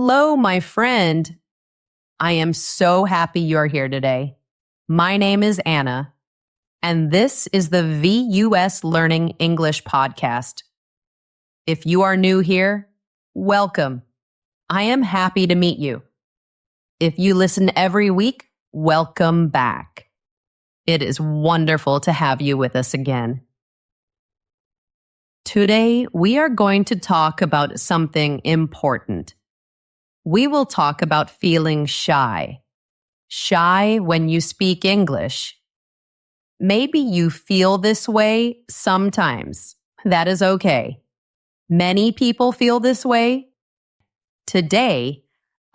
Hello, my friend. I am so happy you're here today. My name is Anna, and this is the VUS Learning English Podcast. If you are new here, welcome. I am happy to meet you. If you listen every week, welcome back. It is wonderful to have you with us again. Today, we are going to talk about something important. We will talk about feeling shy. Shy when you speak English. Maybe you feel this way sometimes. That is okay. Many people feel this way. Today,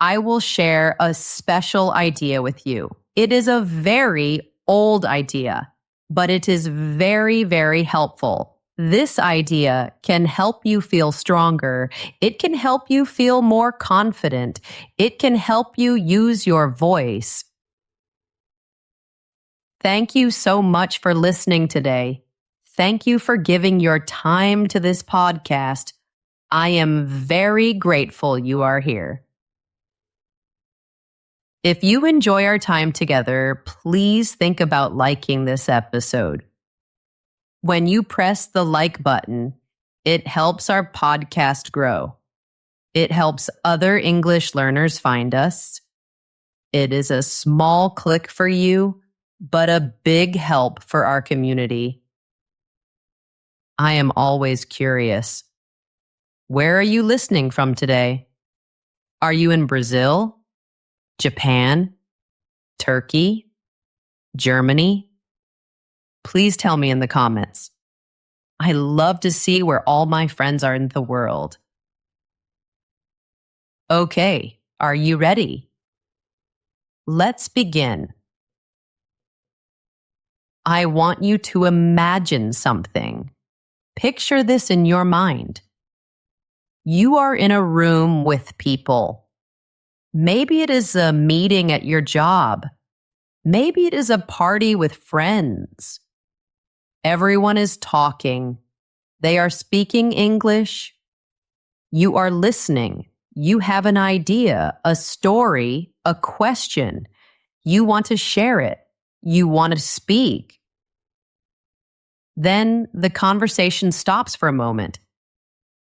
I will share a special idea with you. It is a very old idea, but it is very, very helpful. This idea can help you feel stronger. It can help you feel more confident. It can help you use your voice. Thank you so much for listening today. Thank you for giving your time to this podcast. I am very grateful you are here. If you enjoy our time together, please think about liking this episode. When you press the like button, it helps our podcast grow. It helps other English learners find us. It is a small click for you, but a big help for our community. I am always curious. Where are you listening from today? Are you in Brazil, Japan, Turkey, Germany? Please tell me in the comments. I love to see where all my friends are in the world. Okay, are you ready? Let's begin. I want you to imagine something. Picture this in your mind. You are in a room with people. Maybe it is a meeting at your job. Maybe it is a party with friends. Everyone is talking. They are speaking English. You are listening. You have an idea, a story, a question. You want to share it. You want to speak. Then the conversation stops for a moment.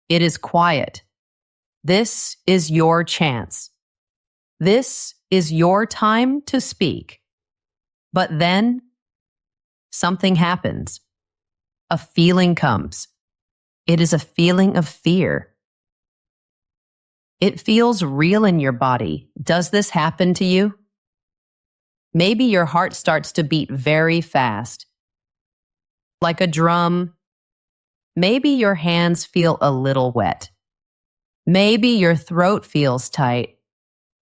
It is quiet. This is your chance. This is your time to speak. But then something happens. A feeling comes. It is a feeling of fear. It feels real in your body. Does this happen to you? Maybe your heart starts to beat very fast, like a drum. Maybe your hands feel a little wet. Maybe your throat feels tight.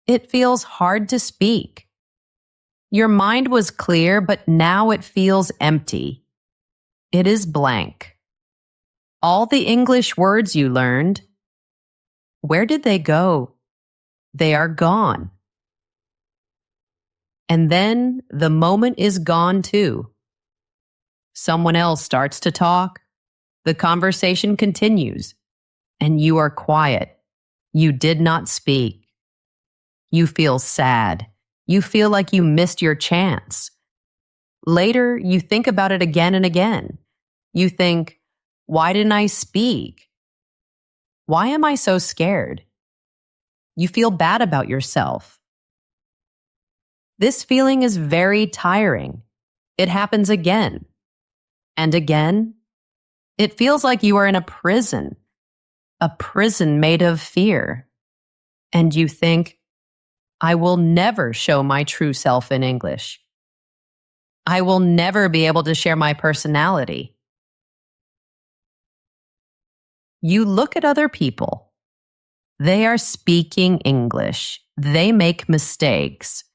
It feels hard to speak. Your mind was clear, but now it feels empty. It is blank. All the English words you learned, where did they go? They are gone. And then the moment is gone too. Someone else starts to talk. The conversation continues, and you are quiet. You did not speak. You feel sad. You feel like you missed your chance. Later, you think about it again and again. You think, why didn't I speak? Why am I so scared? You feel bad about yourself. This feeling is very tiring. It happens again and again. It feels like you are in a prison made of fear. And you think, I will never show my true self in English. I will never be able to share my personality. You look at other people. They are speaking English. They make mistakes.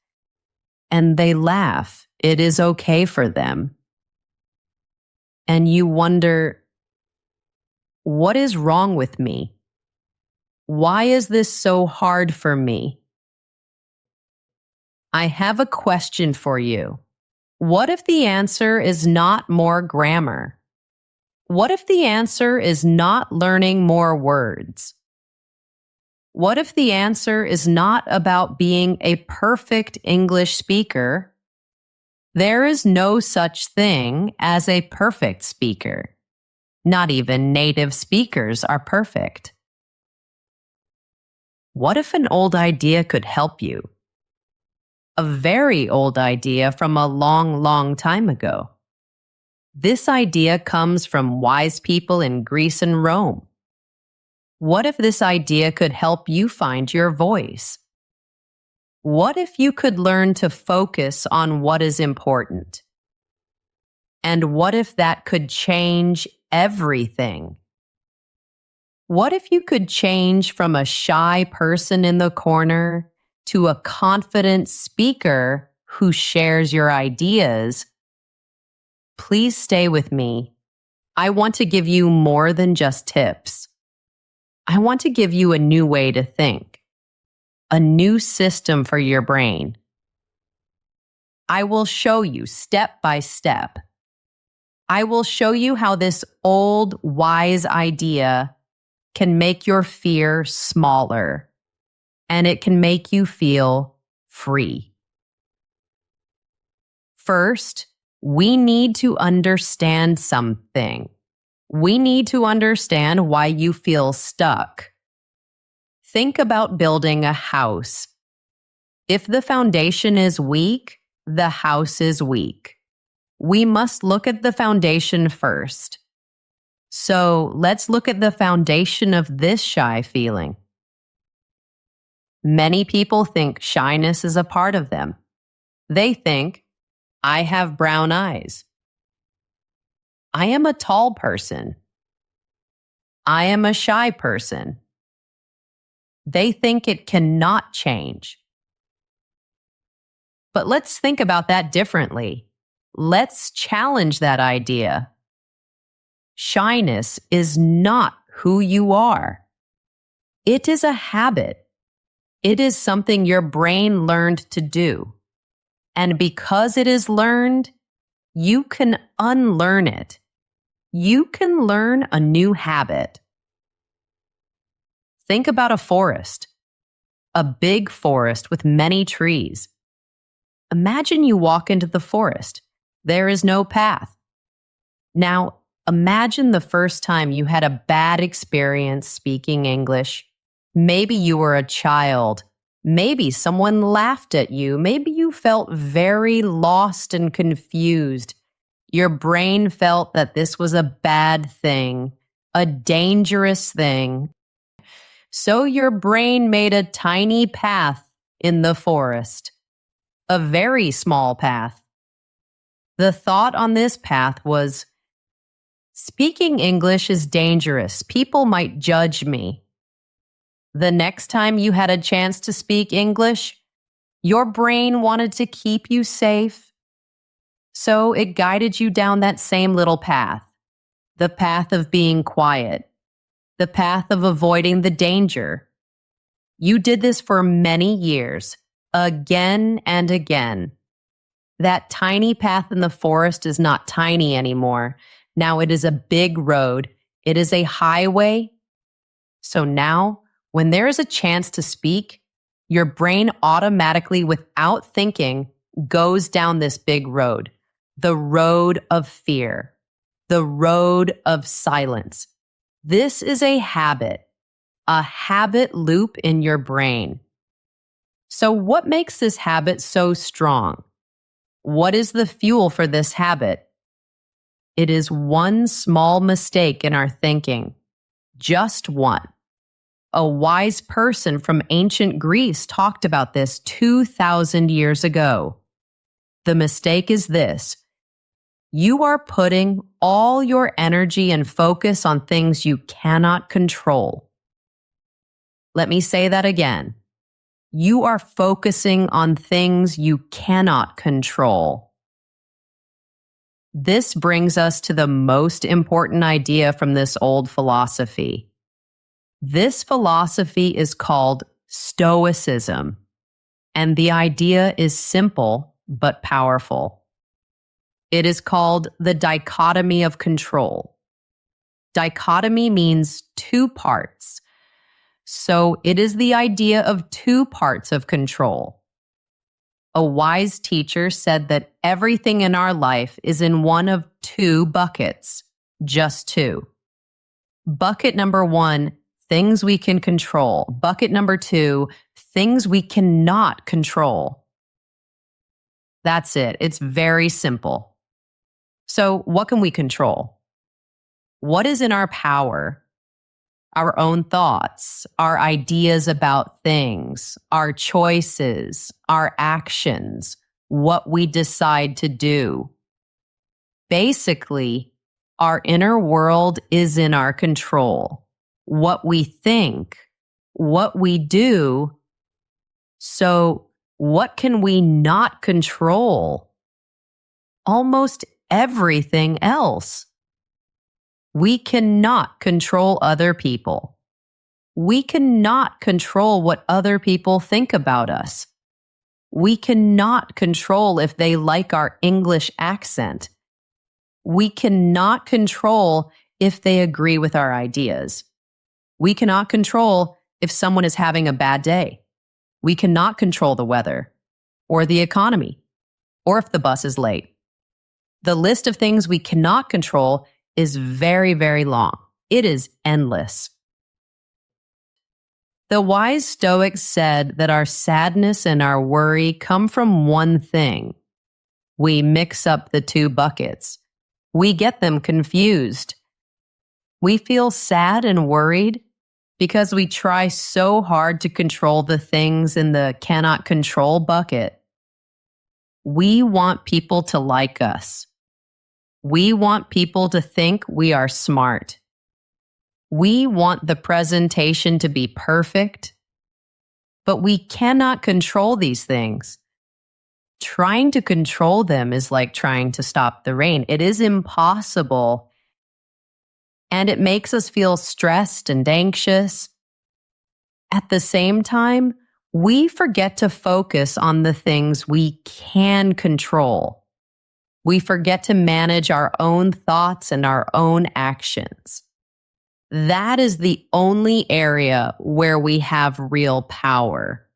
And they laugh. It is okay for them. And you wonder, what is wrong with me? Why is this so hard for me? I have a question for you. What if the answer is not more grammar? What if the answer is not learning more words? What if the answer is not about being a perfect English speaker? There is no such thing as a perfect speaker. Not even native speakers are perfect. What if an old idea could help you? A very old idea from a long, long time ago. This idea comes from wise people in Greece and Rome. What if this idea could help you find your voice? What if you could learn to focus on what is important? And what if that could change everything? What if you could change from a shy person in the corner to a confident speaker who shares your ideas? Please stay with me. I want to give you more than just tips. I want to give you a new way to think, a new system for your brain. I will show you step by step. I will show you how this old, wise idea can make your fear smaller, and it can make you feel free. First, we need to understand something. We need to understand why you feel stuck. Think about building a house. If the foundation is weak, the house is weak. We must look at the foundation first. So let's look at the foundation of this shy feeling. Many people think shyness is a part of them. They think, I have brown eyes. I am a tall person. I am a shy person. They think it cannot change. But let's think about that differently. Let's challenge that idea. Shyness is not who you are. It is a habit. It is something your brain learned to do. And because it is learned, you can unlearn it. You can learn a new habit. Think about a forest, a big forest with many trees. Imagine you walk into the forest. There is no path. Now, imagine the first time you had a bad experience speaking English. Maybe you were a child. Maybe someone laughed at you. Maybe you felt very lost and confused. Your brain felt that this was a bad thing, a dangerous thing. So your brain made a tiny path in the forest, a very small path. The thought on this path was, speaking English is dangerous. People might judge me. The next time you had a chance to speak English, your brain wanted to keep you safe. So it guided you down that same little path, the path of being quiet, the path of avoiding the danger. You did this for many years, again and again. That tiny path in the forest is not tiny anymore. Now it is a big road. It is a highway. So now, when there is a chance to speak, your brain automatically, without thinking, goes down this big road. The road of fear, the road of silence. This is a habit loop in your brain. So what makes this habit so strong? What is the fuel for this habit? It is one small mistake in our thinking, just one. A wise person from ancient Greece talked about this 2,000 years ago. The mistake is this. You are putting all your energy and focus on things you cannot control. Let me say that again. You are focusing on things you cannot control. This brings us to the most important idea from this old philosophy. This philosophy is called Stoicism, and the idea is simple but powerful. It is called the Dichotomy of Control. Dichotomy means two parts. So it is the idea of two parts of control. A wise teacher said that everything in our life is in one of two buckets, just two. Bucket number one, things we can control. Bucket number two, things we cannot control. That's it. It's very simple. So what can we control? What is in our power? Our own thoughts, our ideas about things, our choices, our actions, what we decide to do. Basically, our inner world is in our control. What we think, what we do. So, what can we not control? Almost everything else. We cannot control other people. We cannot control what other people think about us. We cannot control if they like our English accent. We cannot control if they agree with our ideas. We cannot control if someone is having a bad day. We cannot control the weather, or the economy, or if the bus is late. The list of things we cannot control is very, very long. It is endless. The wise Stoics said that our sadness and our worry come from one thing. We mix up the two buckets. We get them confused. We feel sad and worried because we try so hard to control the things in the cannot control bucket. We want people to like us. We want people to think we are smart. We want the presentation to be perfect, but we cannot control these things. Trying to control them is like trying to stop the rain. It is impossible, and it makes us feel stressed and anxious. At the same time, we forget to focus on the things we can control. We forget to manage our own thoughts and our own actions. That is the only area where we have real power.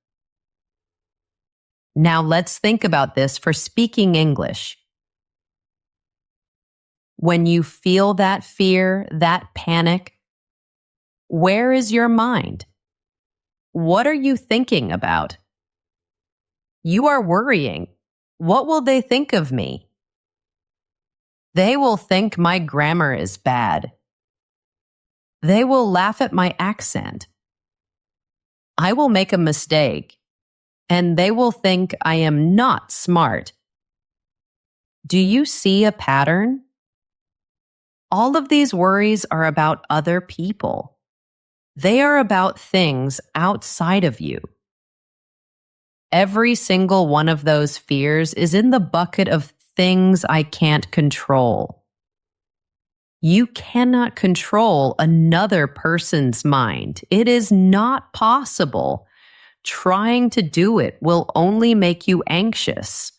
Now let's think about this for speaking English. When you feel that fear, that panic, where is your mind? What are you thinking about? You are worrying. What will they think of me? They will think my grammar is bad. They will laugh at my accent. I will make a mistake, and they will think I am not smart. Do you see a pattern? All of these worries are about other people. They are about things outside of you. Every single one of those fears is in the bucket of things I can't control. You cannot control another person's mind. It is not possible. Trying to do it will only make you anxious.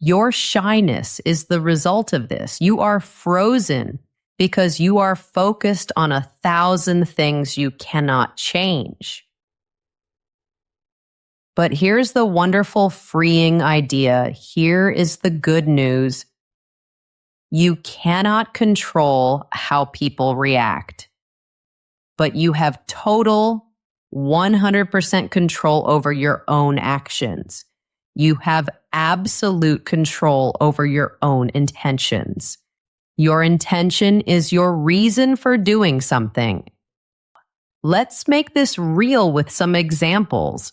Your shyness is the result of this. You are frozen because you are focused on 1,000 things you cannot change. But here's the wonderful, freeing idea. Here is the good news. You cannot control how people react, but you have total 100% control over your own actions. You have absolute control over your own intentions. Your intention is your reason for doing something. Let's make this real with some examples.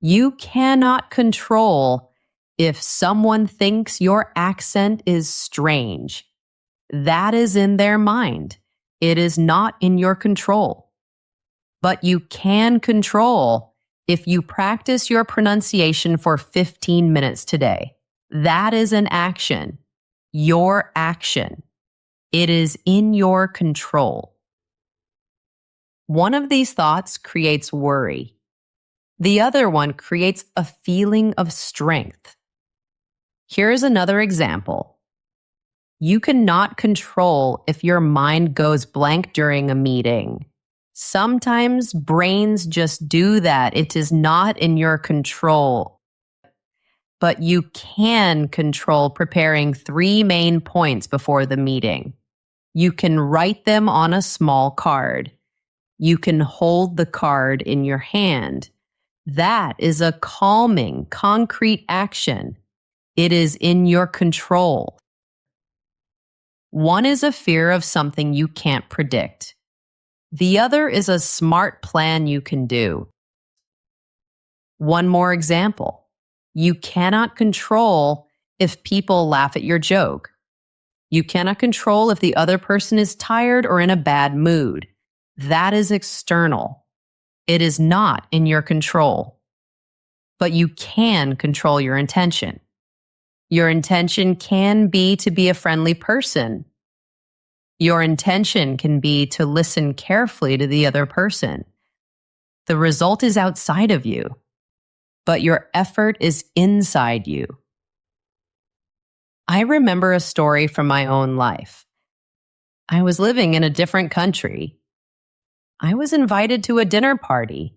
You cannot control if someone thinks your accent is strange. That is in their mind. It is not in your control. But you can control if you practice your pronunciation for 15 minutes today. That is an action. Your action. It is in your control. One of these thoughts creates worry. The other one creates a feeling of strength. Here's another example. You cannot control if your mind goes blank during a meeting. Sometimes brains just do that. It is not in your control. But you can control preparing 3 main points before the meeting. You can write them on a small card. You can hold the card in your hand. That is a calming, concrete action. It is in your control. One is a fear of something you can't predict. The other is a smart plan you can do. One more example. You cannot control if people laugh at your joke. You cannot control if the other person is tired or in a bad mood. That is external. It is not in your control. But you can control your intention. Your intention can be to be a friendly person. Your intention can be to listen carefully to the other person. The result is outside of you, but your effort is inside you. I remember a story from my own life. I was living in a different country. I was invited to a dinner party.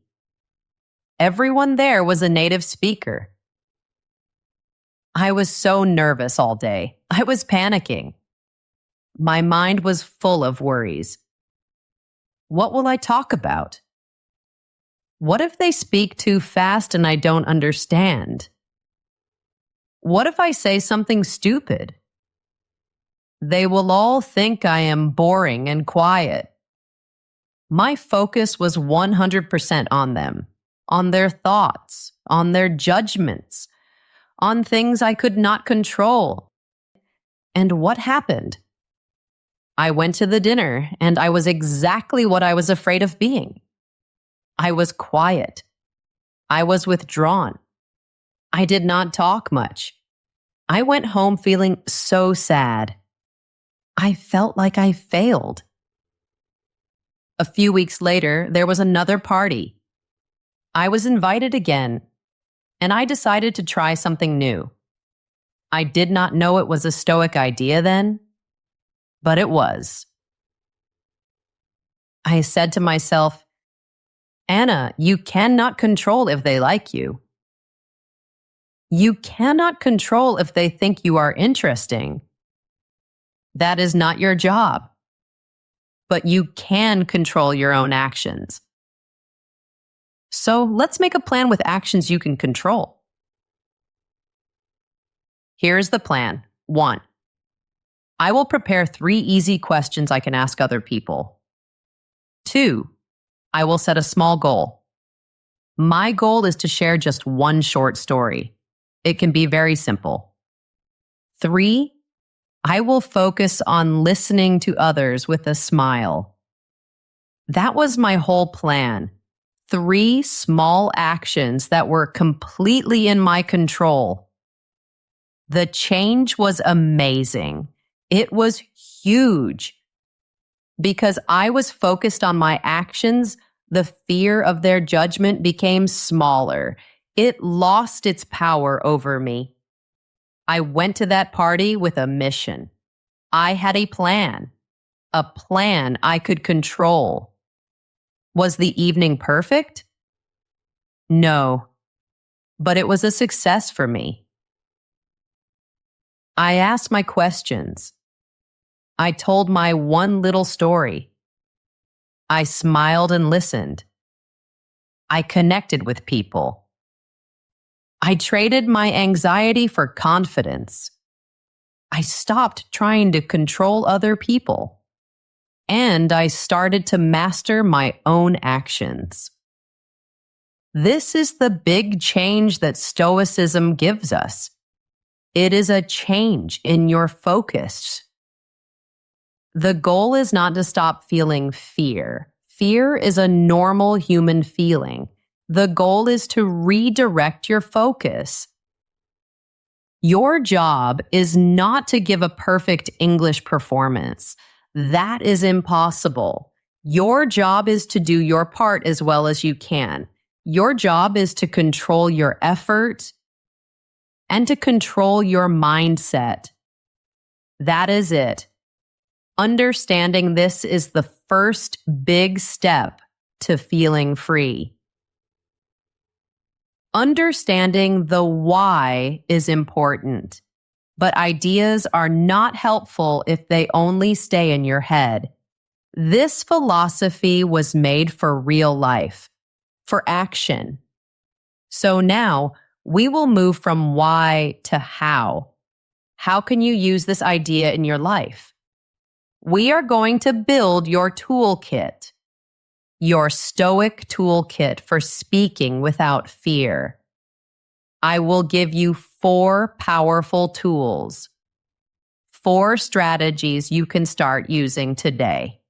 Everyone there was a native speaker. I was so nervous all day. I was panicking. My mind was full of worries. What will I talk about? What if they speak too fast and I don't understand? What if I say something stupid? They will all think I am boring and quiet. My focus was 100% on them, on their thoughts, on their judgments, on things I could not control. And what happened? I went to the dinner and I was exactly what I was afraid of being. I was quiet. I was withdrawn. I did not talk much. I went home feeling so sad. I felt like I failed. A few weeks later, there was another party. I was invited again, and I decided to try something new. I did not know it was a Stoic idea then, but it was. I said to myself, Anna, you cannot control if they like you. You cannot control if they think you are interesting. That is not your job. But you can control your own actions. So let's make a plan with actions you can control. Here's the plan. 1. I will prepare 3 easy questions I can ask other people. 2. I will set a small goal. My goal is to share just one short story. It can be very simple. 3. I will focus on listening to others with a smile. That was my whole plan. 3 small actions that were completely in my control. The change was amazing. It was huge. Because I was focused on my actions, the fear of their judgment became smaller. It lost its power over me. I went to that party with a mission. I had a plan I could control. Was the evening perfect? No, but it was a success for me. I asked my questions. I told my one little story. I smiled and listened. I connected with people. I traded my anxiety for confidence. I stopped trying to control other people. And I started to master my own actions. This is the big change that Stoicism gives us. It is a change in your focus. The goal is not to stop feeling fear. Fear is a normal human feeling. The goal is to redirect your focus. Your job is not to give a perfect English performance. That is impossible. Your job is to do your part as well as you can. Your job is to control your effort and to control your mindset. That is it. Understanding this is the first big step to feeling free. Understanding the why is important, but ideas are not helpful if they only stay in your head. This philosophy was made for real life, for action. So now we will move from why to how. How can you use this idea in your life? We are going to build your toolkit. Your Stoic toolkit for speaking without fear. I will give you 4 powerful tools, 4 strategies you can start using today.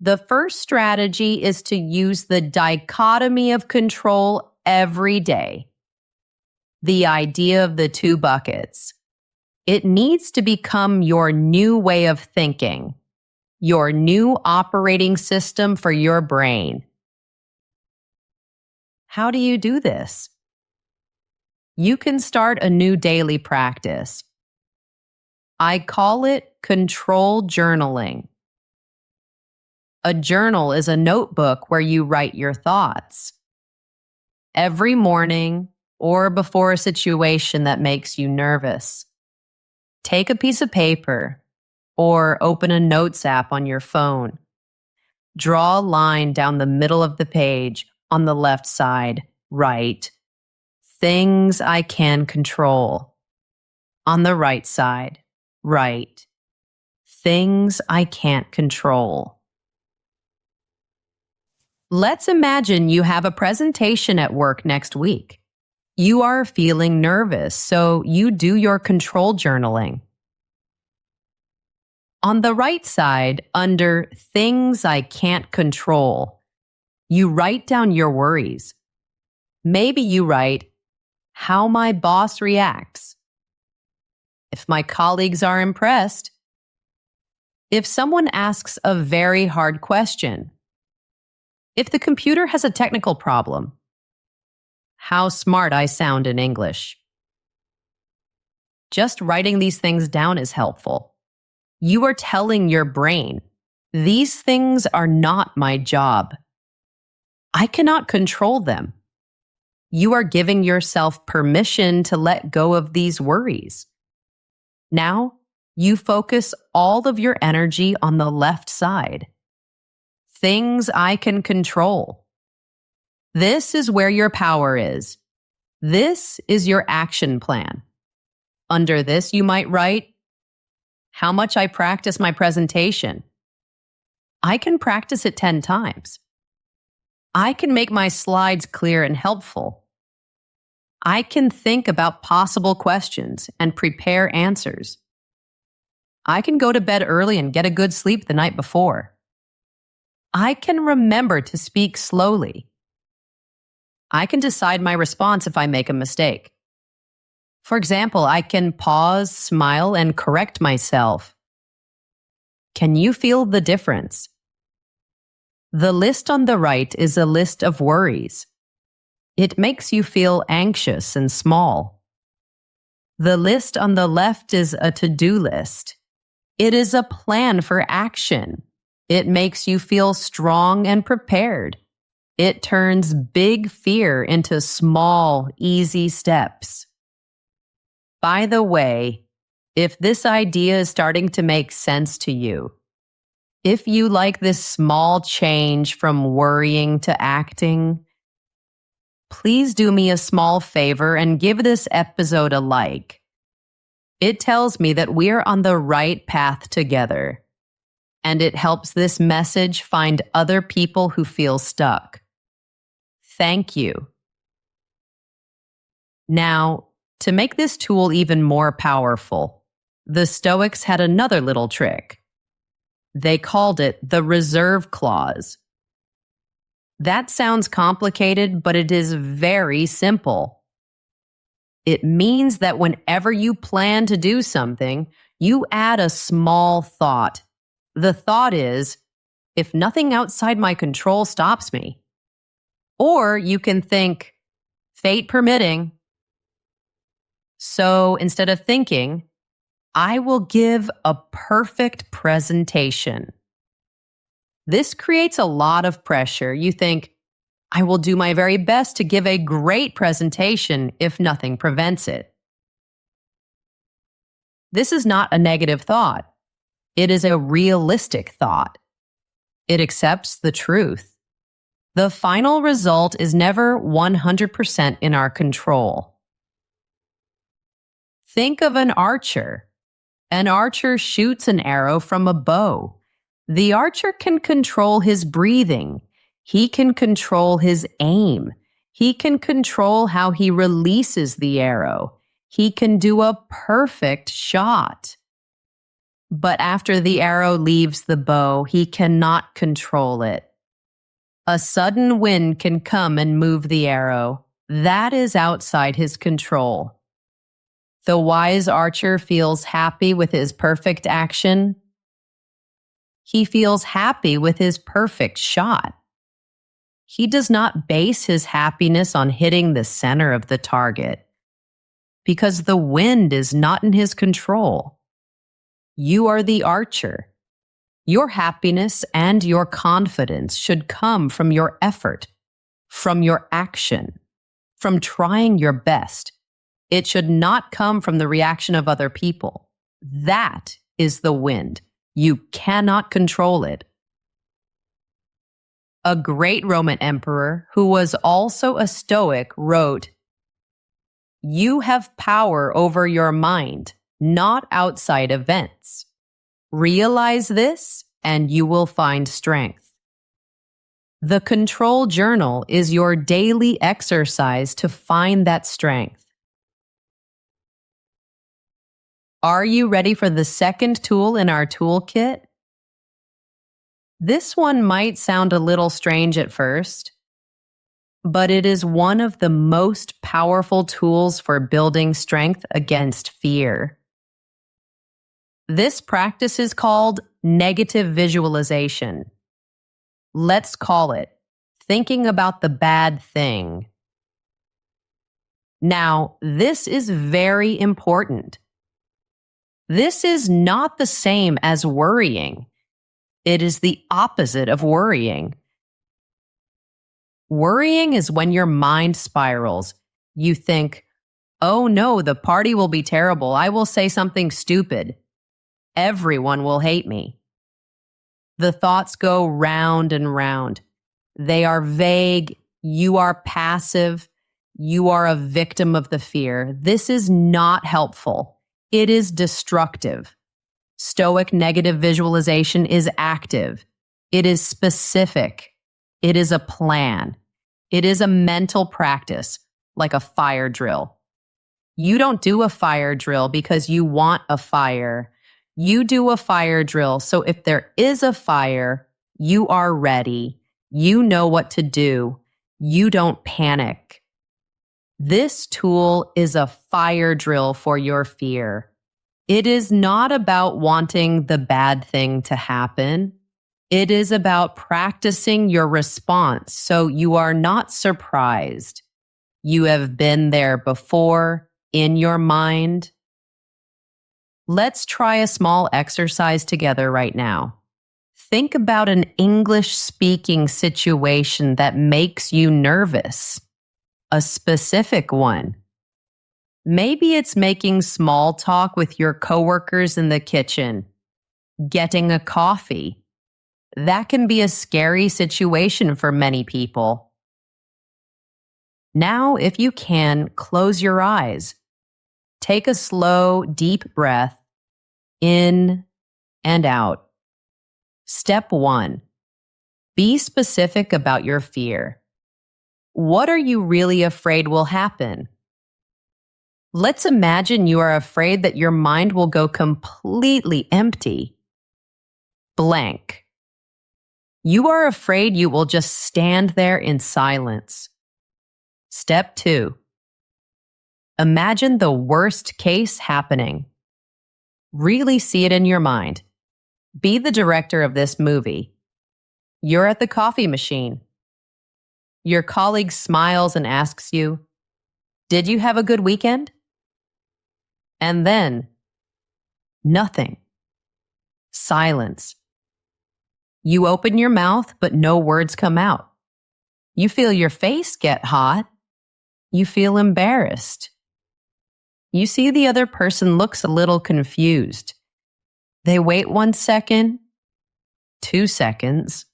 The first strategy is to use the dichotomy of control every day. The idea of the 2 buckets. It needs to become your new way of thinking. Your new operating system for your brain. How do you do this? You can start a new daily practice. I call it control journaling. A journal is a notebook where you write your thoughts. Every morning or before a situation that makes you nervous, take a piece of paper or open a notes app on your phone. Draw a line down the middle of the page on the left side. Write, things I can control. On the right side, write, things I can't control. Let's imagine you have a presentation at work next week. You are feeling nervous, so you do your control journaling. On the right side, under Things I Can't Control, you write down your worries. Maybe you write, how my boss reacts, if my colleagues are impressed, if someone asks a very hard question, if the computer has a technical problem, how smart I sound in English. Just writing these things down is helpful. You are telling your brain, these things are not my job. I cannot control them. You are giving yourself permission to let go of these worries. Now, you focus all of your energy on the left side. Things I can control. This is where your power is. This is your action plan. Under this, you might write, how much I practice my presentation. I can practice it 10 times. I can make my slides clear and helpful. I can think about possible questions and prepare answers. I can go to bed early and get a good sleep the night before. I can remember to speak slowly. I can decide my response if I make a mistake. For example, I can pause, smile, and correct myself. Can you feel the difference? The list on the right is a list of worries. It makes you feel anxious and small. The list on the left is a to-do list. It is a plan for action. It makes you feel strong and prepared. It turns big fear into small, easy steps. By the way, if this idea is starting to make sense to you, if you like this small change from worrying to acting, please do me a small favor and give this episode a like. It tells me that we're on the right path together, and it helps this message find other people who feel stuck. Thank you. Now, to make this tool even more powerful, the Stoics had another little trick. They called it the reserve clause. That sounds complicated, but it is very simple. It means that whenever you plan to do something, you add a small thought. The thought is, if nothing outside my control stops me. Or you can think, fate permitting. So instead of thinking, I will give a perfect presentation. This creates a lot of pressure. You think, I will do my very best to give a great presentation if nothing prevents it. This is not a negative thought. It is a realistic thought. It accepts the truth. The final result is never 100% in our control. Think of an archer. An archer shoots an arrow from a bow. The archer can control his breathing. He can control his aim. He can control how he releases the arrow. He can do a perfect shot. But after the arrow leaves the bow, he cannot control it. A sudden wind can come and move the arrow. That is outside his control. The wise archer feels happy with his perfect action. He feels happy with his perfect shot. He does not base his happiness on hitting the center of the target because the wind is not in his control. You are the archer. Your happiness and your confidence should come from your effort, from your action, from trying your best. It should not come from the reaction of other people. That is the wind. You cannot control it. A great Roman emperor, who was also a Stoic, wrote, "You have power over your mind, not outside events. Realize this, and you will find strength." The control journal is your daily exercise to find that strength. Are you ready for the second tool in our toolkit? This one might sound a little strange at first, but it is one of the most powerful tools for building strength against fear. This practice is called negative visualization. Let's call it thinking about the bad thing. Now, this is very important. This is not the same as worrying. It is the opposite of worrying. Worrying is when your mind spirals. You think, oh no, the party will be terrible. I will say something stupid. Everyone will hate me. The thoughts go round and round. They are vague. You are passive. You are a victim of the fear. This is not helpful. It is destructive. Stoic negative visualization is active. It is specific. It is a plan. It is a mental practice, like a fire drill. You don't do a fire drill because you want a fire. You do a fire drill so if there is a fire, you are ready. You know what to do. You don't panic. This tool is a fire drill for your fear. It is not about wanting the bad thing to happen. It is about practicing your response so you are not surprised. You have been there before in your mind. Let's try a small exercise together right now. Think about an English-speaking situation that makes you nervous. A specific one. Maybe it's making small talk with your coworkers in the kitchen, getting a coffee. That can be a scary situation for many people. Now, if you can, close your eyes. Take a slow, deep breath in and out. Step 1. Be specific about your fear. What are you really afraid will happen? Let's imagine you are afraid that your mind will go completely empty. Blank. You are afraid you will just stand there in silence. Step 2. Imagine the worst case happening. Really see it in your mind. Be the director of this movie. You're at the coffee machine. Your colleague smiles and asks you, "Did you have a good weekend?" And then, nothing. Silence. You open your mouth, but no words come out. You feel your face get hot. You feel embarrassed. You see the other person looks a little confused. They wait 1 second, 2 seconds.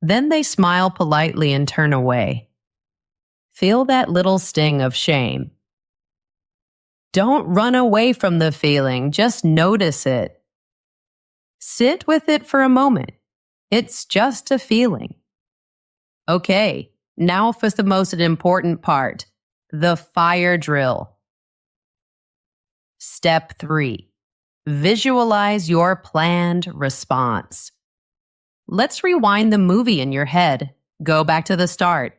Then they smile politely and turn away. Feel that little sting of shame. Don't run away from the feeling, just notice it. Sit with it for a moment. It's just a feeling. Okay, now for the most important part, the fire drill. Step 3. Visualize your planned response. Let's rewind the movie in your head. Go back to the start.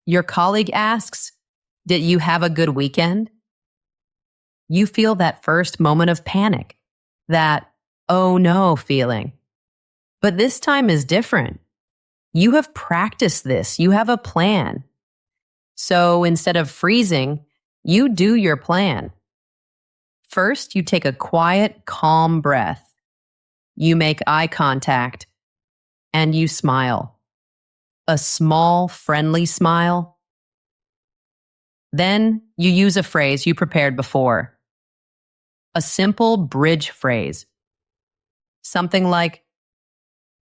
Your colleague asks, "Did you have a good weekend?" You feel that first moment of panic, that "oh no" feeling. But this time is different. You have practiced this. You have a plan. So instead of freezing, you do your plan. First, you take a quiet, calm breath. You make eye contact, and you smile. A small, friendly smile. Then you use a phrase you prepared before. A simple bridge phrase. Something like,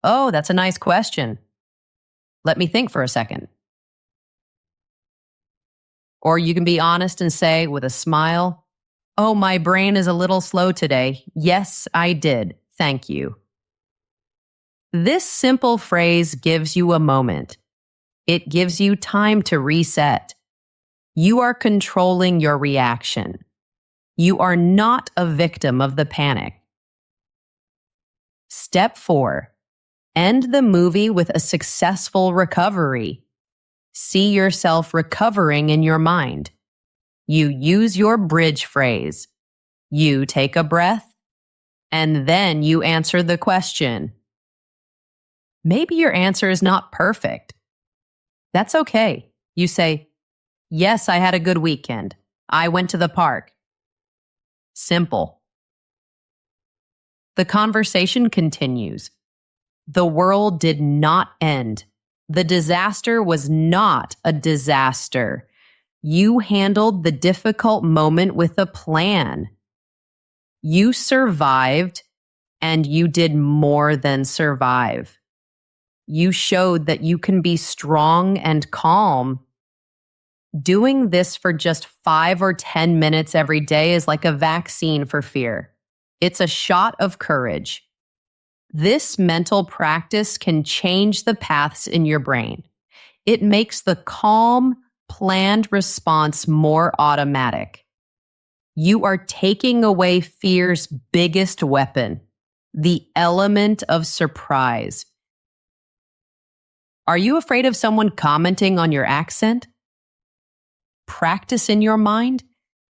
"Oh, that's a nice question. Let me think for a second." Or you can be honest and say with a smile, "Oh, my brain is a little slow today. Yes, I did. Thank you." This simple phrase gives you a moment. It gives you time to reset. You are controlling your reaction. You are not a victim of the panic. Step 4. End the movie with a successful recovery. See yourself recovering in your mind. You use your bridge phrase. You take a breath, and then you answer the question. Maybe your answer is not perfect. That's okay. You say, "Yes, I had a good weekend. I went to the park." Simple. The conversation continues. The world did not end. The disaster was not a disaster. You handled the difficult moment with a plan. You survived, and you did more than survive. You showed that you can be strong and calm. Doing this for just 5 or 10 minutes every day is like a vaccine for fear. It's a shot of courage. This mental practice can change the paths in your brain. It makes the calm, planned response more automatic. You are taking away fear's biggest weapon, the element of surprise. Are you afraid of someone commenting on your accent? Practice in your mind.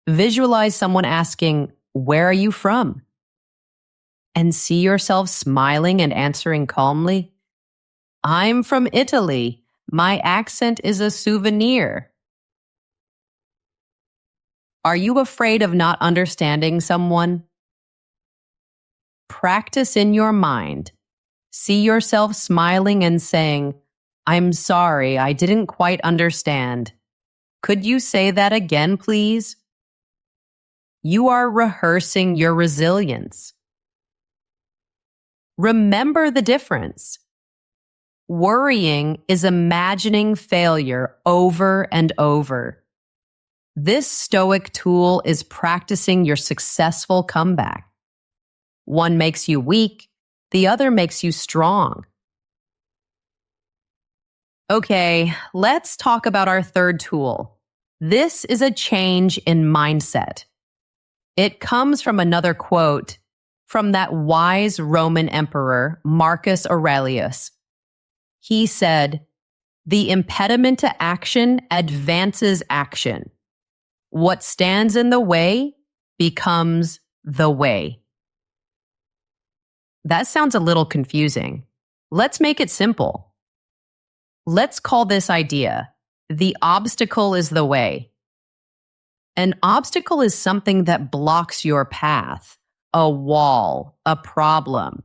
Visualize someone asking, "Where are you from?" And see yourself smiling and answering calmly, "I'm from Italy. My accent is a souvenir." Are you afraid of not understanding someone? Practice in your mind. See yourself smiling and saying, "I'm sorry, I didn't quite understand. Could you say that again, please?" You are rehearsing your resilience. Remember the difference. Worrying is imagining failure over and over. This Stoic tool is practicing your successful comeback. One makes you weak, the other makes you strong. Okay, let's talk about our third tool. This is a change in mindset. It comes from another quote from that wise Roman emperor, Marcus Aurelius. He said, "The impediment to action advances action. What stands in the way becomes the way." That sounds a little confusing. Let's make it simple. Let's call this idea, the obstacle is the way. An obstacle is something that blocks your path, a wall, a problem.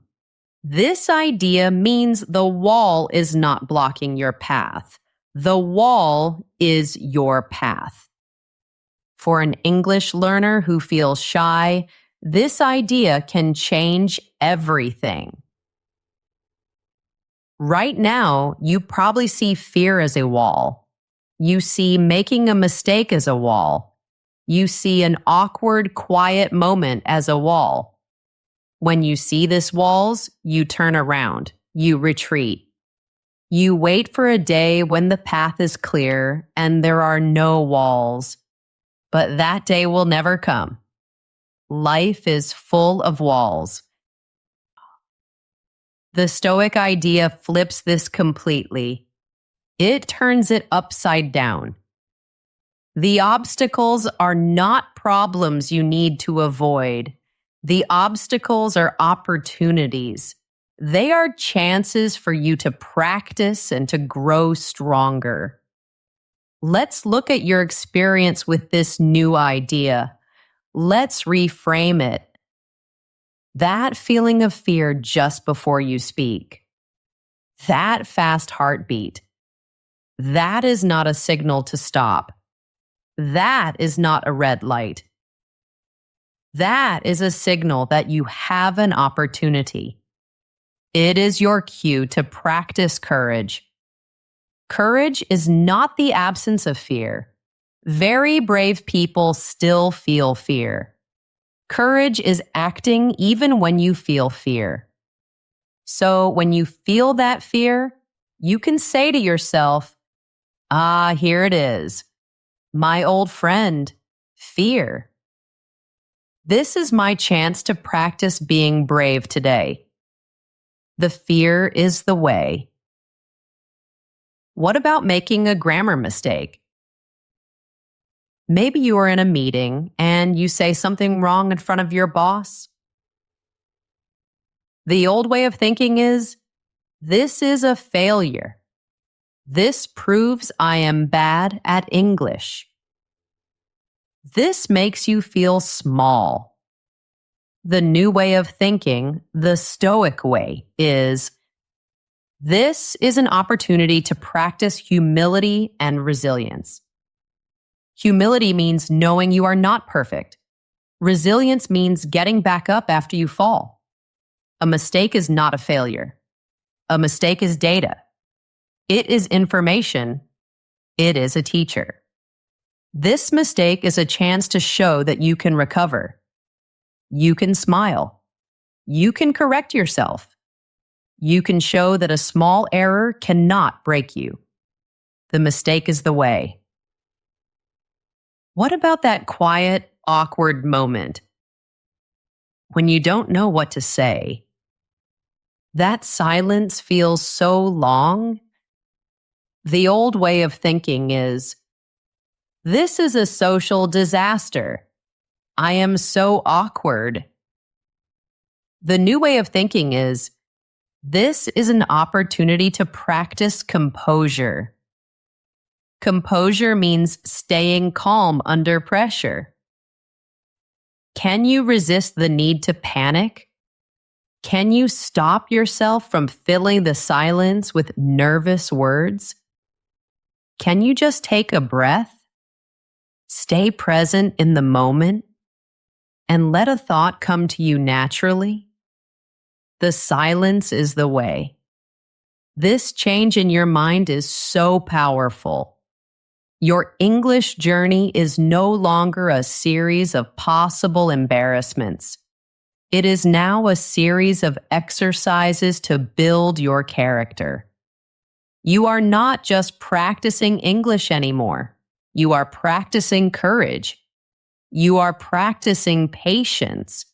This idea means the wall is not blocking your path. The wall is your path. For an English learner who feels shy, this idea can change everything. Right now, you probably see fear as a wall. You see making a mistake as a wall. You see an awkward, quiet moment as a wall. When you see these walls, you turn around. You retreat. You wait for a day when the path is clear and there are no walls. But that day will never come. Life is full of walls. The Stoic idea flips this completely. It turns it upside down. The obstacles are not problems you need to avoid. The obstacles are opportunities. They are chances for you to practice and to grow stronger. Let's look at your experience with this new idea. Let's reframe it. That feeling of fear just before you speak. That fast heartbeat. That is not a signal to stop. That is not a red light. That is a signal that you have an opportunity. It is your cue to practice courage. Courage is not the absence of fear. Very brave people still feel fear. Courage is acting even when you feel fear. So when you feel that fear, you can say to yourself, here it is. My old friend, fear. This is my chance to practice being brave today. The fear is the way. What about making a grammar mistake? Maybe you are in a meeting and you say something wrong in front of your boss. The old way of thinking is, this is a failure. This proves I am bad at English. This makes you feel small. The new way of thinking, the Stoic way, is this is an opportunity to practice humility and resilience. Humility means knowing you are not perfect. Resilience means getting back up after you fall. A mistake is not a failure. A mistake is data. It is information. It is a teacher. This mistake is a chance to show that you can recover. You can smile. You can correct yourself. You can show that a small error cannot break you. The mistake is the way. What about that quiet, awkward moment when you don't know what to say? That silence feels so long. The old way of thinking is, this is a social disaster. I am so awkward. The new way of thinking is, this is an opportunity to practice composure. Composure means staying calm under pressure. Can you resist the need to panic? Can you stop yourself from filling the silence with nervous words? Can you just take a breath? Stay present in the moment and let a thought come to you naturally? The silence is the way. This change in your mind is so powerful. Your English journey is no longer a series of possible embarrassments. It is now a series of exercises to build your character. You are not just practicing English anymore. You are practicing courage. You are practicing patience.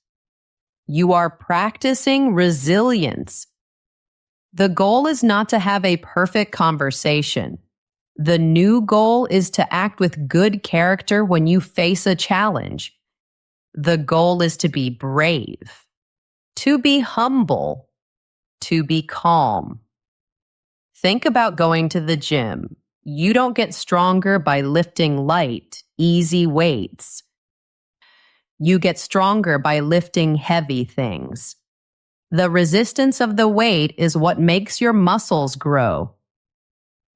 You are practicing resilience. The goal is not to have a perfect conversation. The new goal is to act with good character when you face a challenge. The goal is to be brave, to be humble, to be calm. Think about going to the gym. You don't get stronger by lifting light, easy weights. You get stronger by lifting heavy things. The resistance of the weight is what makes your muscles grow.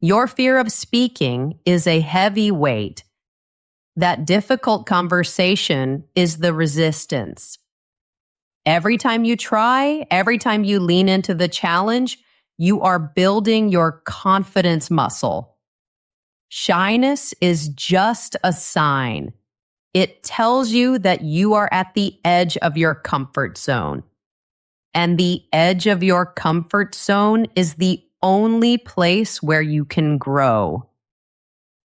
Your fear of speaking is a heavy weight. That difficult conversation is the resistance. Every time you try, every time you lean into the challenge, you are building your confidence muscle. Shyness is just a sign. It tells you that you are at the edge of your comfort zone. And the edge of your comfort zone is the only place where you can grow.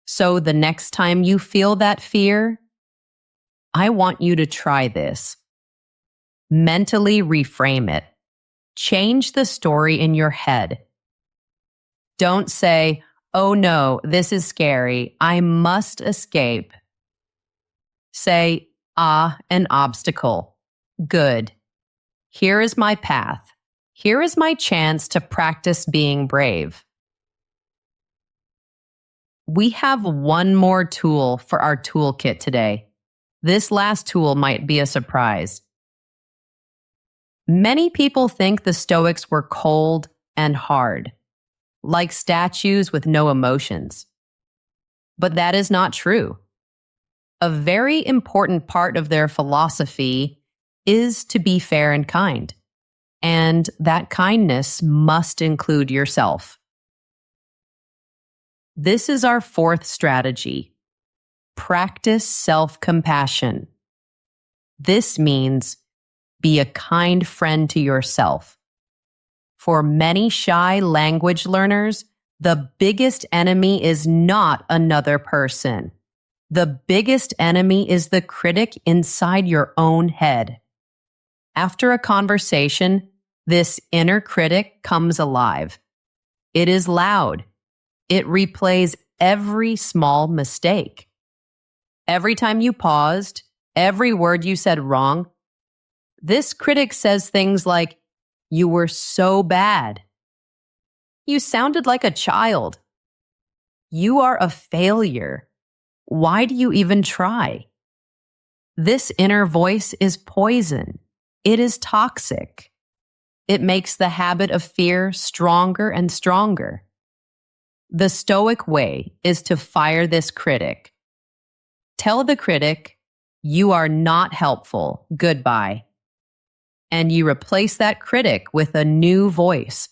So the next time you feel that fear, I want you to try this. Mentally reframe it. Change the story in your head. Don't say, "Oh no, this is scary. I must escape." Say, an obstacle. Good. Here is my path. Here is my chance to practice being brave. We have one more tool for our toolkit today. This last tool might be a surprise. Many people think the Stoics were cold and hard, like statues with no emotions. But that is not true. A very important part of their philosophy is to be fair and kind, and that kindness must include yourself. This is our fourth strategy. Practice self-compassion. This means be a kind friend to yourself. For many shy language learners, the biggest enemy is not another person. The biggest enemy is the critic inside your own head. After a conversation, this inner critic comes alive. It is loud. It replays every small mistake. Every time you paused, every word you said wrong, this critic says things like, "You were so bad. You sounded like a child. You are a failure. Why do you even try?" This inner voice is poison. It is toxic. It makes the habit of fear stronger and stronger. The Stoic way is to fire this critic. Tell the critic, "You are not helpful. Goodbye." And you replace that critic with a new voice,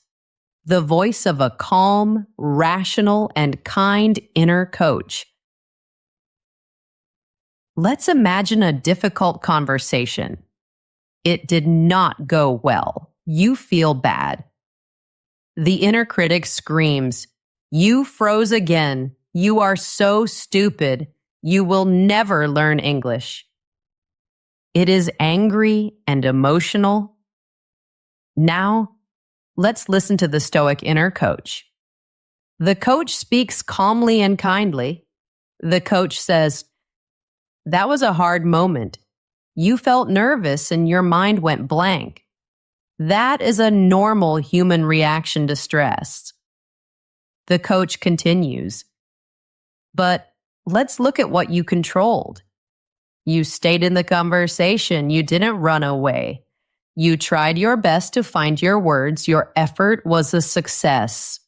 the voice of a calm, rational, and kind inner coach. Let's imagine a difficult conversation. It did not go well. You feel bad. The inner critic screams, "You froze again. You are so stupid. You will never learn English." It is angry and emotional. Now, let's listen to the Stoic inner coach. The coach speaks calmly and kindly. The coach says, "That was a hard moment. You felt nervous and your mind went blank. That is a normal human reaction to stress." The coach continues, "But let's look at what you controlled. You stayed in the conversation. You didn't run away. You tried your best to find your words. Your effort was a success."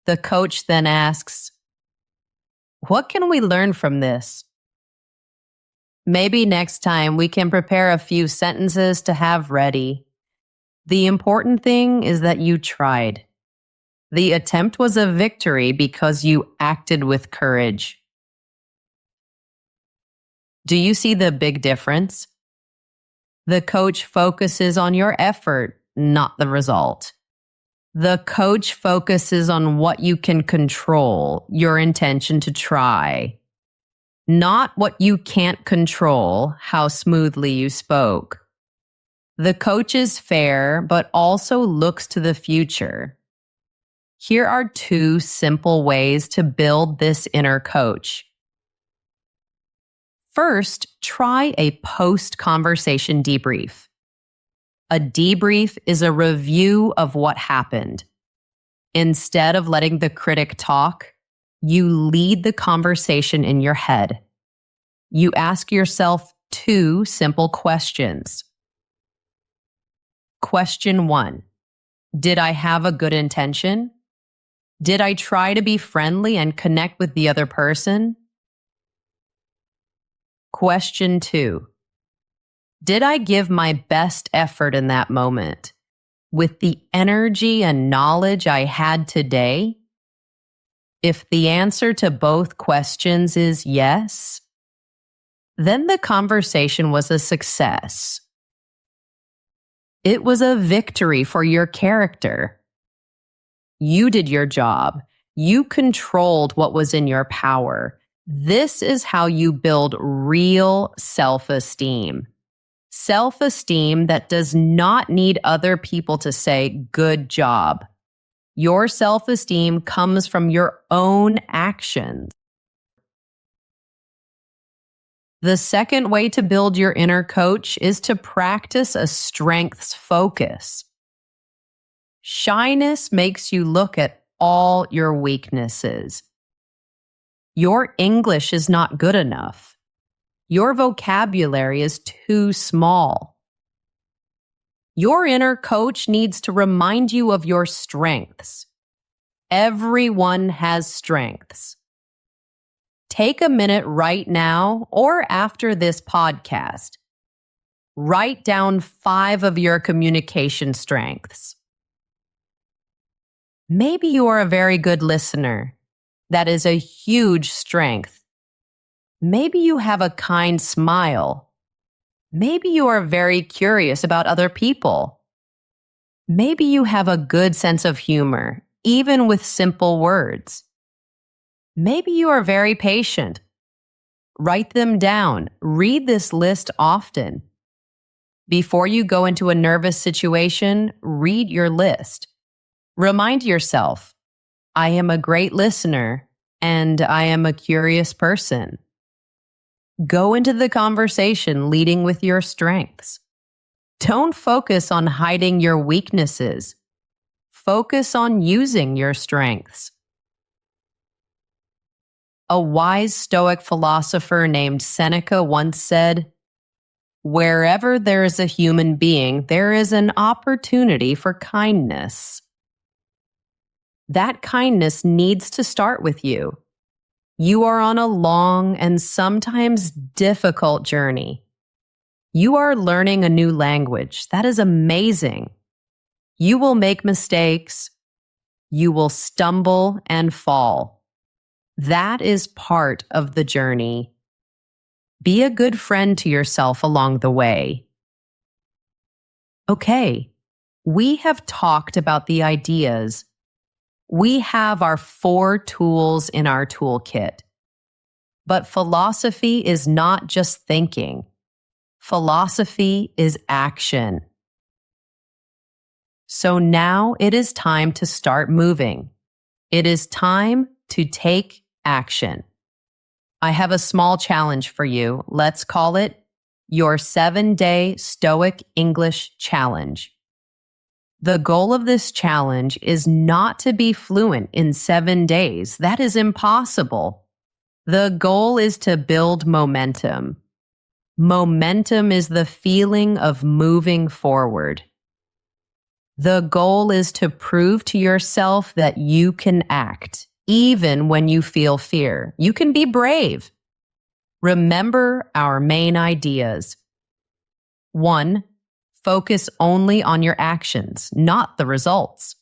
The coach then asks, "What can we learn from this? Maybe next time we can prepare a few sentences to have ready. The important thing is that you tried. The attempt was a victory because you acted with courage." Do you see the big difference? The coach focuses on your effort, not the result. The coach focuses on what you can control, your intention to try, not what you can't control, how smoothly you spoke. The coach is fair, but also looks to the future. Here are 2 simple ways to build this inner coach. First, try a post-conversation debrief. A debrief is a review of what happened. Instead of letting the critic talk, you lead the conversation in your head. You ask yourself 2 simple questions. Question 1. Did I have a good intention? Did I try to be friendly and connect with the other person? Question 2. Did I give my best effort in that moment with the energy and knowledge I had today? If the answer to both questions is yes, then the conversation was a success. It was a victory for your character. You did your job. You controlled what was in your power. This is how you build real self-esteem. Self-esteem that does not need other people to say, good job. Your self-esteem comes from your own actions. The second way to build your inner coach is to practice a strengths focus. Shyness makes you look at all your weaknesses. Your English is not good enough. Your vocabulary is too small. Your inner coach needs to remind you of your strengths. Everyone has strengths. Take a minute right now or after this podcast. Write down 5 of your communication strengths. Maybe you are a very good listener. That is a huge strength. Maybe you have a kind smile. Maybe you are very curious about other people. Maybe you have a good sense of humor, even with simple words. Maybe you are very patient. Write them down. Read this list often. Before you go into a nervous situation, read your list. Remind yourself, I am a great listener and I am a curious person. Go into the conversation leading with your strengths. Don't focus on hiding your weaknesses. Focus on using your strengths. A wise Stoic philosopher named Seneca once said, "Wherever there is a human being, there is an opportunity for kindness." That kindness needs to start with you. You are on a long and sometimes difficult journey. You are learning a new language. That is amazing. You will make mistakes. You will stumble and fall. That is part of the journey. Be a good friend to yourself along the way. Okay, we have talked about the ideas. We have our 4 tools in our toolkit. But philosophy is not just thinking. Philosophy is action. So now it is time to start moving. It is time to take action. I have a small challenge for you. Let's call it your 7-day Stoic English Challenge. The goal of this challenge is not to be fluent in 7 days. That is impossible. The goal is to build momentum. Momentum is the feeling of moving forward. The goal is to prove to yourself that you can act, even when you feel fear. You can be brave. Remember our main ideas. 1. Focus only on your actions, not the results.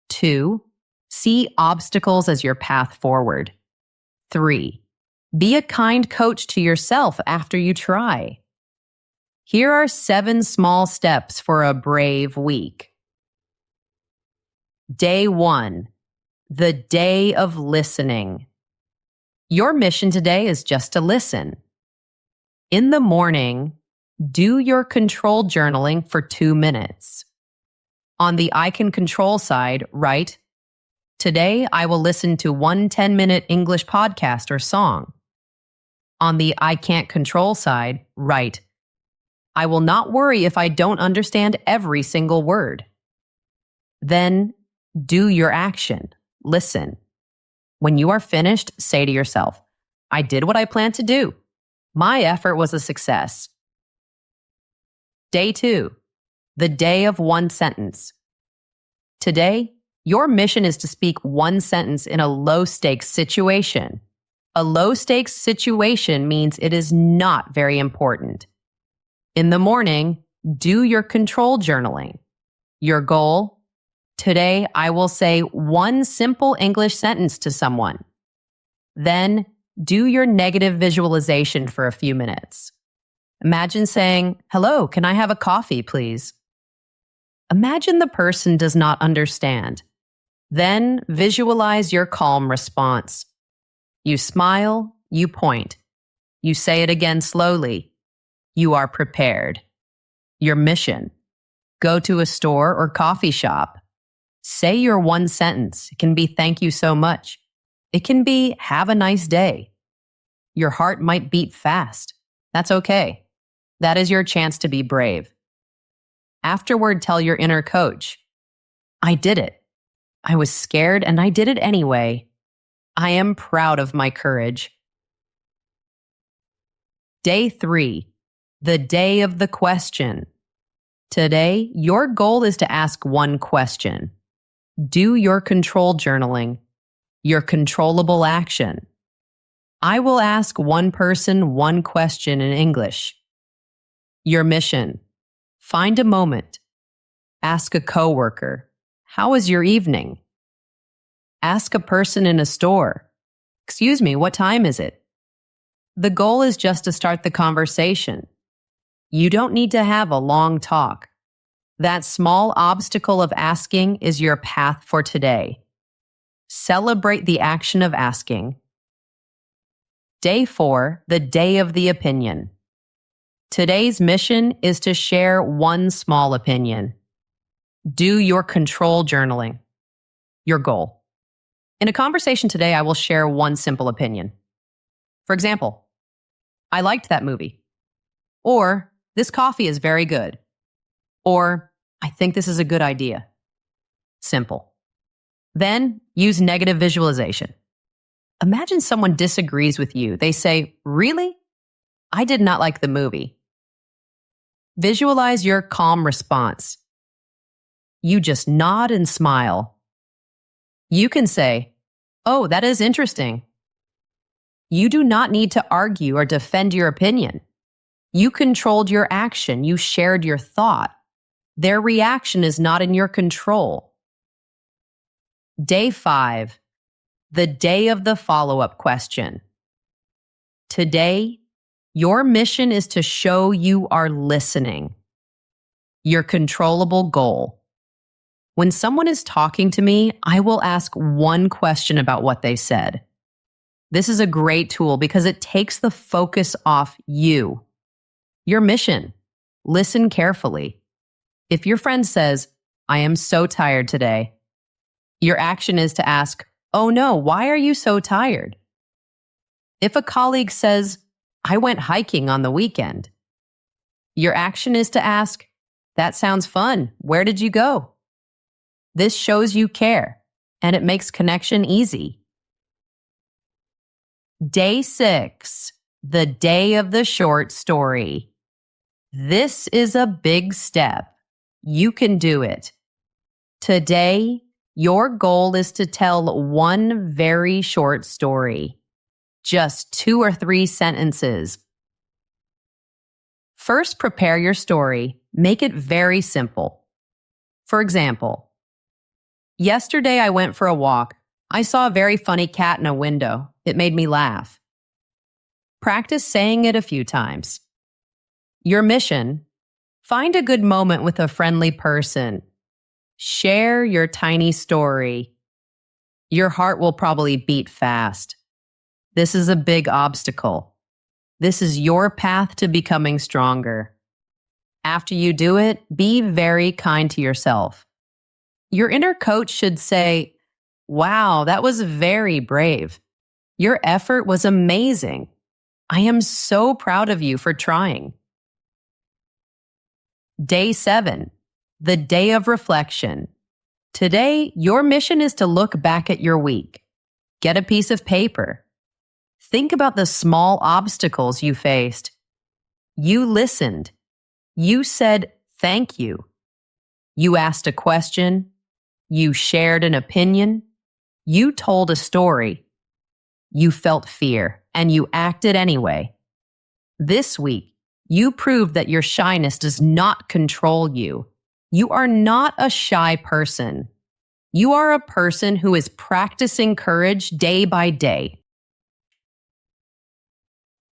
2. See obstacles as your path forward. 3. Be a kind coach to yourself after you try. Here are 7 small steps for a brave week. Day 1. The day of listening. Your mission today is just to listen. In the morning, do your control journaling for 2 minutes. On the I can control side, write, "Today I will listen to one 10-minute English podcast or song." On the I can't control side, write, "I will not worry if I don't understand every single word." Then do your action. Listen. When you are finished, say to yourself, "I did what I planned to do. My effort was a success." Day 2. the day of one sentence. Today, your mission is to speak one sentence in a low-stakes situation. A low-stakes situation means it is not very important. In the morning, do your control journaling. Your goal: today I will say one simple English sentence to someone. Then, do your negative visualization for a few minutes. Imagine saying, "Hello, can I have a coffee, please?" Imagine the person does not understand. Then visualize your calm response. You smile, you point. You say it again slowly. You are prepared. Your mission: go to a store or coffee shop. Say your one sentence. It can be "thank you so much." It can be "have a nice day." Your heart might beat fast. That's okay. That is your chance to be brave. Afterward, tell your inner coach, "I did it. I was scared and I did it anyway. I am proud of my courage." Day 3, the day of the question. Today, your goal is to ask one question. Do your control journaling, your controllable action. I will ask one person one question in English. Your mission: find a moment. Ask a coworker, "How was your evening?" Ask a person in a store, "Excuse me, what time is it?" The goal is just to start the conversation. You don't need to have a long talk. That small obstacle of asking is your path for today. Celebrate the action of asking. Day 4, the day of the opinion. Today's mission is to share one small opinion. Do your control journaling. Your goal. In a conversation today, I will share one simple opinion. For example, "I liked that movie." Or, "This coffee is very good." Or, "I think this is a good idea." Simple. Then, use negative visualization. Imagine someone disagrees with you. They say, "Really? I did not like the movie." Visualize your calm response. You just nod and smile. You can say, "Oh, that is interesting." You do not need to argue or defend your opinion. You controlled your action. You shared your thought. Their reaction is not in your control. Day 5, the day of the follow-up question. Today, your mission is to show you are listening. Your controllable goal. When someone is talking to me, I will ask one question about what they said. This is a great tool because it takes the focus off you. Your mission: listen carefully. If your friend says, "I am so tired today," your action is to ask, "Oh no, why are you so tired?" If a colleague says, "I went hiking on the weekend," your action is to ask, "That sounds fun. Where did you go?" This shows you care, and it makes connection easy. Day 6, the day of the short story. This is a big step. You can do it. Today, your goal is to tell one very short story. Just 2 or 3 sentences. First, prepare your story. Make it very simple. For example, "Yesterday I went for a walk. I saw a very funny cat in a window. It made me laugh." Practice saying it a few times. Your mission: find a good moment with a friendly person. Share your tiny story. Your heart will probably beat fast. This is a big obstacle. This is your path to becoming stronger. After you do it, be very kind to yourself. Your inner coach should say, "Wow, that was very brave. Your effort was amazing. I am so proud of you for trying." Day 7, the day of reflection. Today, your mission is to look back at your week. Get a piece of paper. Think about the small obstacles you faced. You listened. You said thank you. You asked a question. You shared an opinion. You told a story. You felt fear, and you acted anyway. This week, you proved that your shyness does not control you. You are not a shy person. You are a person who is practicing courage day by day.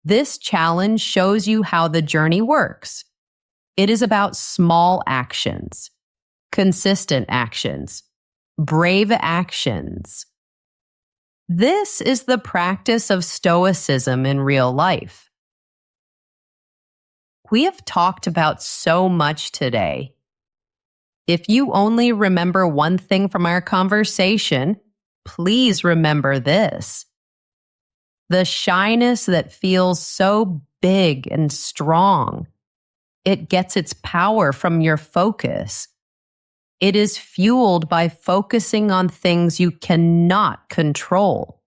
This challenge shows you how the journey works. It is about small actions, consistent actions, brave actions. This is the practice of Stoicism in real life. We have talked about so much today. If you only remember one thing from our conversation, please remember this. The shyness that feels so big and strong, it gets its power from your focus. It is fueled by focusing on things you cannot control.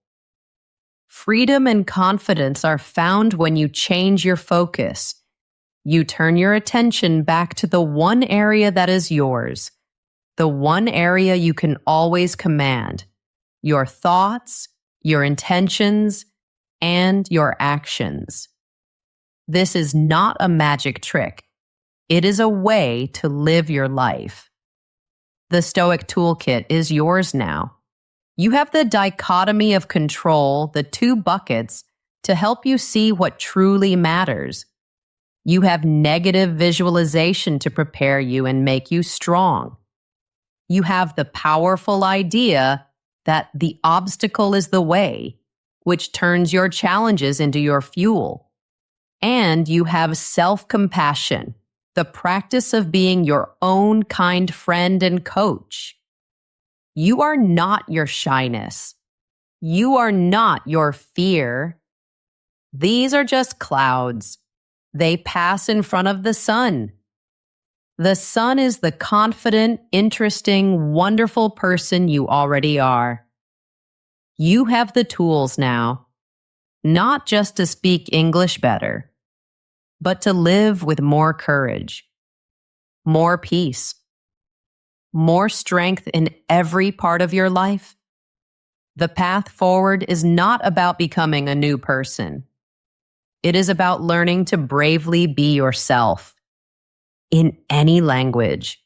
Freedom and confidence are found when you change your focus. You turn your attention back to the one area that is yours, the one area you can always command, your thoughts, your intentions, and your actions. This is not a magic trick. It is a way to live your life. The Stoic Toolkit is yours now. You have the dichotomy of control, the two buckets, to help you see what truly matters. You have negative visualization to prepare you and make you strong. You have the powerful idea that the obstacle is the way, which turns your challenges into your fuel. And you have self-compassion, the practice of being your own kind friend and coach. You are not your shyness. You are not your fear. These are just clouds. They pass in front of the sun. The sun is the confident, interesting, wonderful person you already are. You have the tools now, not just to speak English better, but to live with more courage, more peace, more strength in every part of your life. The path forward is not about becoming a new person. It is about learning to bravely be yourself in any language.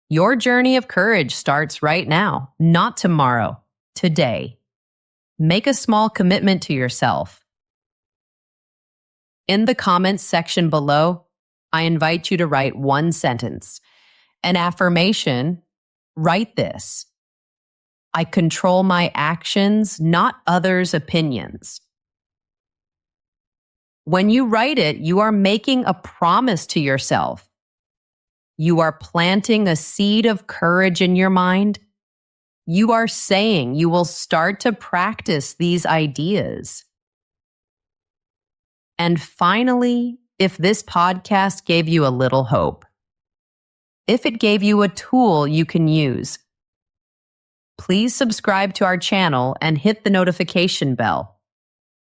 Your journey of courage starts right now, not tomorrow, today. Make a small commitment to yourself. In the comments section below, I invite you to write one sentence. An affirmation, write this. I control my actions, not others' opinions. When you write it, you are making a promise to yourself. You are planting a seed of courage in your mind. You are saying you will start to practice these ideas. And finally, if this podcast gave you a little hope, if it gave you a tool you can use, please subscribe to our channel and hit the notification bell.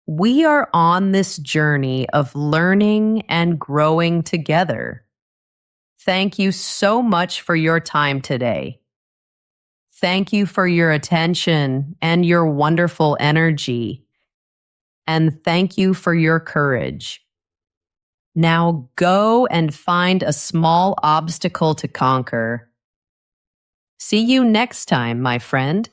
We are on this journey of learning and growing together. Thank you so much for your time today. Thank you for your attention and your wonderful energy. And thank you for your courage. Now go and find a small obstacle to conquer. See you next time, my friend.